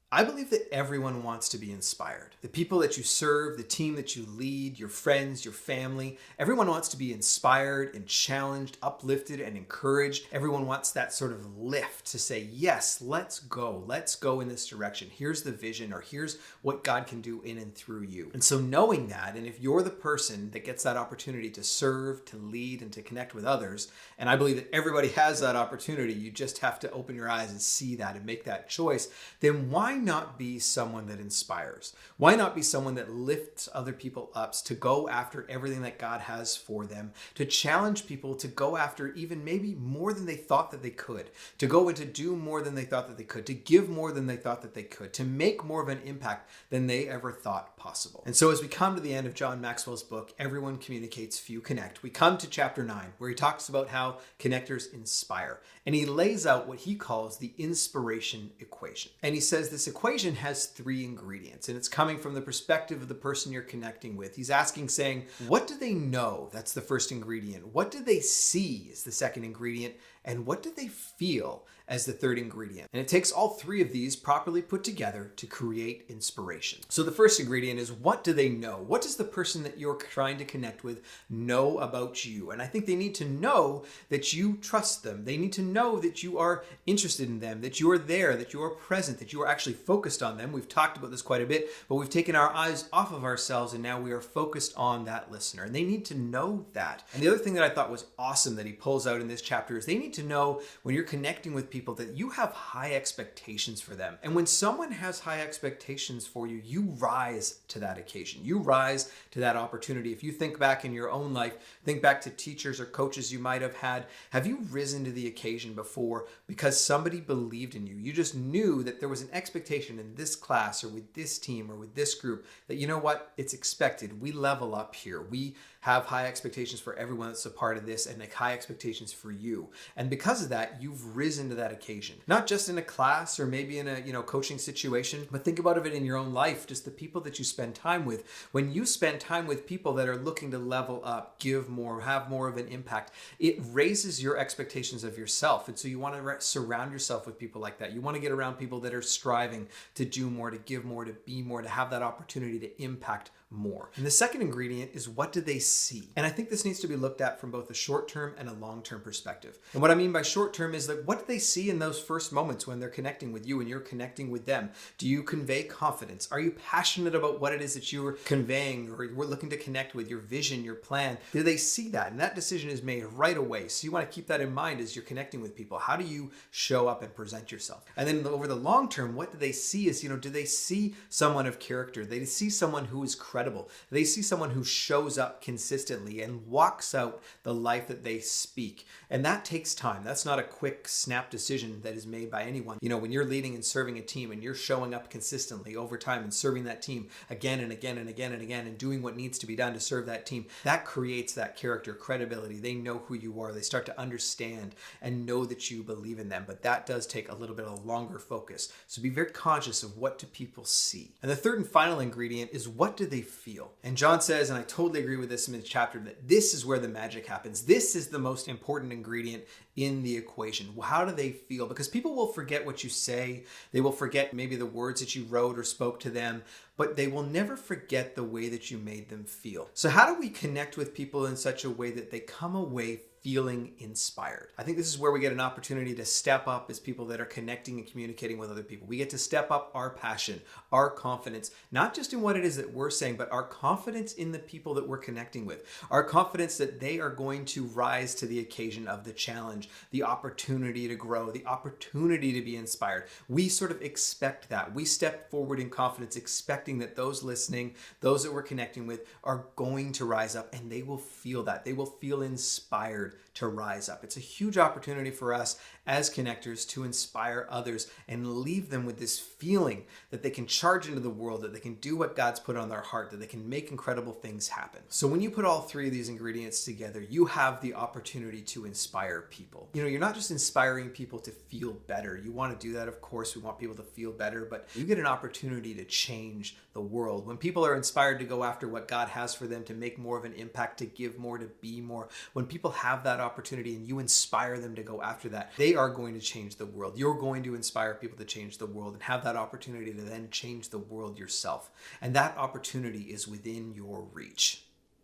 I believe that everyone wants to be inspired. The people that you serve, the team that you lead, your friends, your family, everyone wants to be inspired and challenged, uplifted and encouraged. Everyone wants that sort of lift to say, yes, let's go. Let's go in this direction. Here's the vision, or here's what God can do in and through you. And so knowing that, and if you're the person that gets that opportunity to serve, to lead, and to connect with others, and I believe that everybody has that opportunity, you just have to open your eyes and see that and make that choice, then why not be someone that inspires? Why not be someone that lifts other people up to go after everything that God has for them, to challenge people to go after even maybe more than they thought that they could, to go and to do more than they thought that they could, to give more than they thought that they could, to make more of an impact than they ever thought possible. And so as we come to the end of John Maxwell's book, Everyone Communicates, Few Connect, we come to chapter 9, where he talks about how connectors inspire. And he lays out what he calls the inspiration equation. And he says this equation has 3 ingredients, and it's coming from the perspective of the person you're connecting with. He's asking, saying, what do they know? That's the first ingredient. What do they see is the second ingredient. And what do they feel as the third ingredient? And it takes all 3 of these properly put together to create inspiration. So the first ingredient is, what do they know? What does the person that you're trying to connect with know about you? And I think they need to know that you trust them. They need to know that you are interested in them, that you are there, that you are present, that you are actually focused on them. We've talked about this quite a bit, but we've taken our eyes off of ourselves and now we are focused on that listener. And they need to know that. And the other thing that I thought was awesome that he pulls out in this chapter is they need to know when you're connecting with people that you have high expectations for them. And when someone has high expectations for you, you rise to that occasion. You rise to that opportunity. If you think back in your own life, think back to teachers or coaches you might have had. Have you risen to the occasion before because somebody believed in you? You just knew that there was an expectation in this class or with this team or with this group that, you know what, it's expected. We level up here. We have high expectations for everyone that's a part of this, and like high expectations for you. And because of that, you've risen to that occasion. Not just in a class or maybe in a coaching situation, but think about it in your own life, just the people that you spend time with. When you spend time with people that are looking to level up, give more, have more of an impact, it raises your expectations of yourself. And so you want to surround yourself with people like that. You want to get around people that are striving to do more, to give more, to be more, to have that opportunity to impact more. And the second ingredient is, what do they see? And I think this needs to be looked at from both a short-term and a long-term perspective. And what I mean by short-term is that what do they see in those first moments when they're connecting with you and you're connecting with them? Do you convey confidence? Are you passionate about what it is that you're conveying or you're looking to connect with, your vision, your plan? Do they see that? And that decision is made right away. So you want to keep that in mind as you're connecting with people. How do you show up and present yourself? And then over the long term, what do they see is, do they see someone of character? They see someone who is credible. They see someone who shows up consistently and walks out the life that they speak. And that takes time. That's not a quick snap decision that is made by anyone. When you're leading and serving a team and you're showing up consistently over time and serving that team again and again and again and again and doing what needs to be done to serve that team, that creates that character credibility. They know who you are. They start to understand and know that you believe in them. But that does take a little bit of a longer focus. So be very conscious of, what do people see? And the third and final ingredient is, what do they feel? And John says, and I totally agree with this in the chapter, that this is where the magic happens. This is the most important ingredient in the equation. How do they feel? Because people will forget what you say. They will forget maybe the words that you wrote or spoke to them, but they will never forget the way that you made them feel. So how do we connect with people in such a way that they come away feeling inspired? I think this is where we get an opportunity to step up as people that are connecting and communicating with other people. We get to step up our passion, our confidence, not just in what it is that we're saying, but our confidence in the people that we're connecting with, our confidence that they are going to rise to the occasion of the challenge, the opportunity to grow, the opportunity to be inspired. We sort of expect that. We step forward in confidence, expecting that those listening, those that we're connecting with, are going to rise up, and they will feel that. They will feel inspired to rise up. It's a huge opportunity for us as connectors to inspire others and leave them with this feeling that they can charge into the world, that they can do what God's put on their heart, that they can make incredible things happen. So when you put all 3 of these ingredients together, you have the opportunity to inspire people. You're not just inspiring people to feel better. You want to do that, of course. We want people to feel better, but you get an opportunity to change the world. When people are inspired to go after what God has for them, to make more of an impact, to give more, to be more, when people have that opportunity and you inspire them to go after that, they are going to change the world. You're going to inspire people to change the world and have that opportunity to then change the world yourself. And that opportunity is within your reach.